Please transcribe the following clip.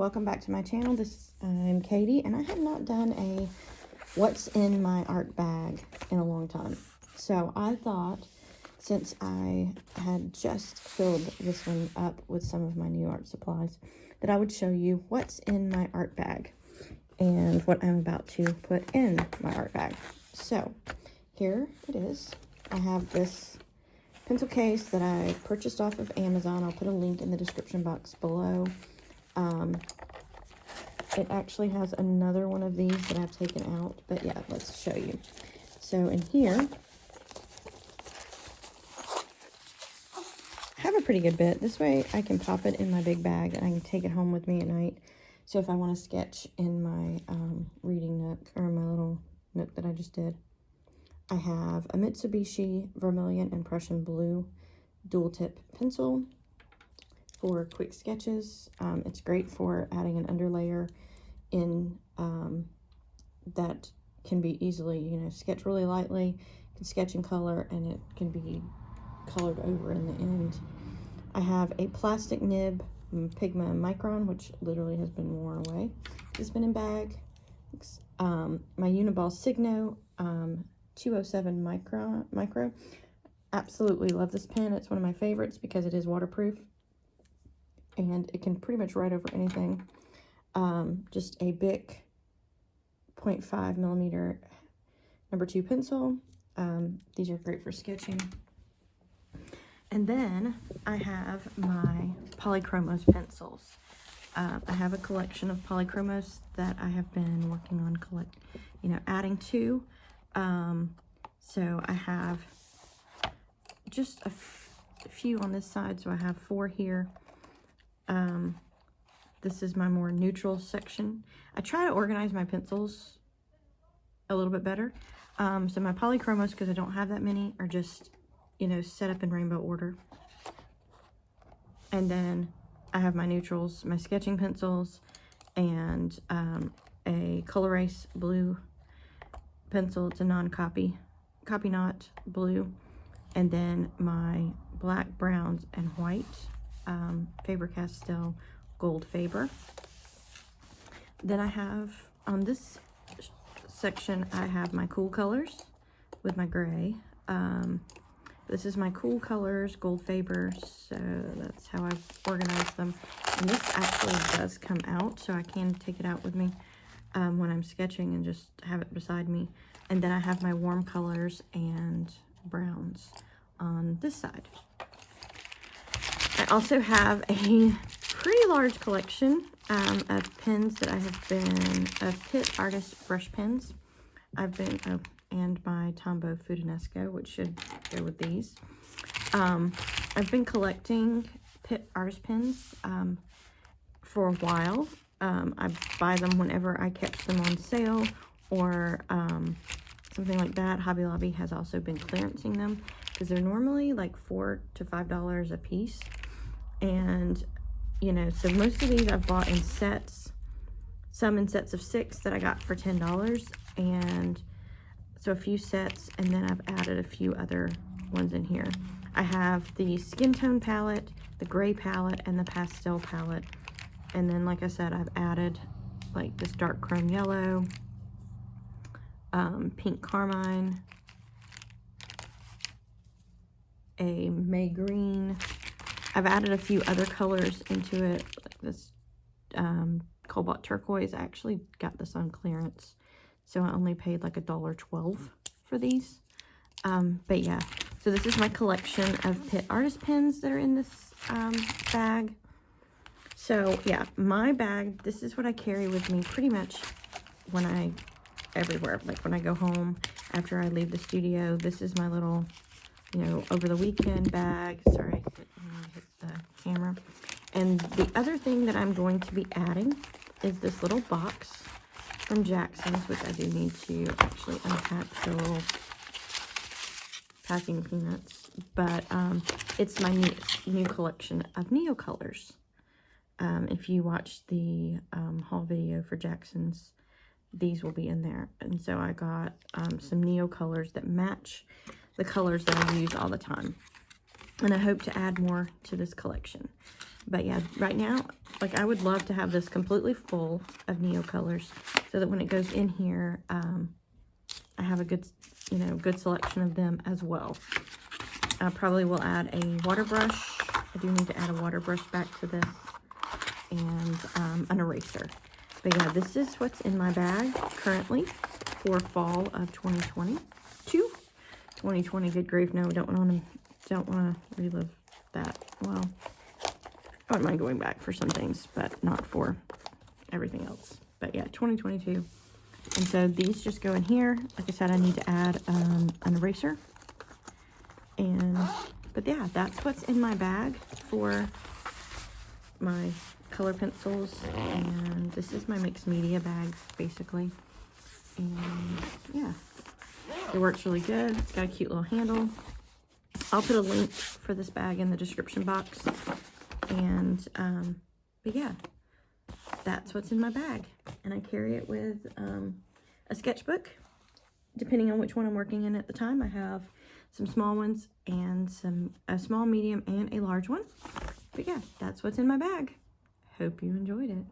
welcome back to my channel. I'm Katie, and I have not done a what's in my art bag in a long time. So I thought, since I had just filled this one up with some of my new art supplies, that I would show you what's in my art bag and what I'm about to put in my art bag. So here it is. I have this pencil case that I purchased off of Amazon. I'll put a link in the description box below. It actually has another one of these that I've taken out, but yeah, let's show you. So in here, I have a pretty good bit. This way I can pop it in my big bag and I can take it home with me at night. So if I want to sketch in my reading nook, or my little nook that I just did, I have a Mitsubishi Vermilion and Prussian Blue dual tip pencil for quick sketches. It's great for adding an underlayer in that can be easily, sketch really lightly, can sketch in color, and it can be colored over in the end. I have a plastic nib Pigma Micron, which literally has been worn away. This spinning bag. My Uniball Signo 207 micro. Absolutely love this pen. It's one of my favorites because it is waterproof and it can pretty much write over anything. Just a Bic 0.5 millimeter #2 pencil. These are great for sketching. And then I have my Polychromos pencils. I have a collection of Polychromos that I have been working on adding to. So I have just a few on this side, so I have 4 here. This is my more neutral section. I try to organize my pencils a little bit better. So my Polychromos, because I don't have that many, are just, set up in rainbow order. And then I have my neutrals, my sketching pencils, and a Col-Erase blue pencil. It's a non-copy, Copy Not blue. And then my black, browns, and white Faber-Castell Gold Faber. Then I have, on this section, I have my Cool Colors with my gray. This is my Cool Colors Gold Faber, so that's how I've organized them. And this actually does come out, so I can take it out with me when I'm sketching and just have it beside me. And then I have my Warm Colors and browns on this side. I also have a pretty large collection of pens that I have been, of Pitt Artist brush pens. And my Tombow Futunesco, which should go with these. I've been collecting Pitt Artist pens for a while. I buy them whenever I catch them on sale or something like that. Hobby Lobby has also been clearancing them because they're normally like $4 to $5 a piece. And, so most of these I've bought in sets, some in sets of 6 that I got for $10. And so a few sets, and then I've added a few other ones in here. I have the skin tone palette, the gray palette, and the pastel palette. And then, like I said, I've added like this dark chrome yellow, pink carmine, a May green. I've added a few other colors into it, like this cobalt turquoise. I actually got this on clearance, so I only paid like $1.12 for these. But yeah, so this is my collection of Pitt Artist pens that are in this bag. So yeah, my bag, this is what I carry with me pretty much everywhere. Like when I go home, after I leave the studio, this is my little, over the weekend bag. Sorry, I hit the camera. And the other thing that I'm going to be adding is this little box from Jackson's, which I do need to actually unpack the little packing peanuts. But it's my new collection of Neocolors. If you watch the haul video for Jackson's, these will be in there. And so I got some Neocolors that match the colors that I use all the time. And I hope to add more to this collection. But yeah, right now, like, I would love to have this completely full of Neo colors so that when it goes in here, I have a good, you know, good selection of them as well. I probably will add a water brush. I do need to add a water brush back to this, and an eraser. But yeah, this is what's in my bag currently for fall of 2022. 2020, good grief, no, don't want to relive that. Well, I wouldn't mind going back for some things, but not for everything else. But yeah, 2022. And so these just go in here. Like I said, I need to add an eraser. But yeah, that's what's in my bag for my color pencils. And this is my mixed media bag, basically. And yeah, it works really good. It's got a cute little handle. I'll put a link for this bag in the description box. And but yeah, that's what's in my bag. And I carry it with a sketchbook, depending on which one I'm working in at the time. I have some small ones and a small, medium, and a large one. But yeah, that's what's in my bag. Hope you enjoyed it.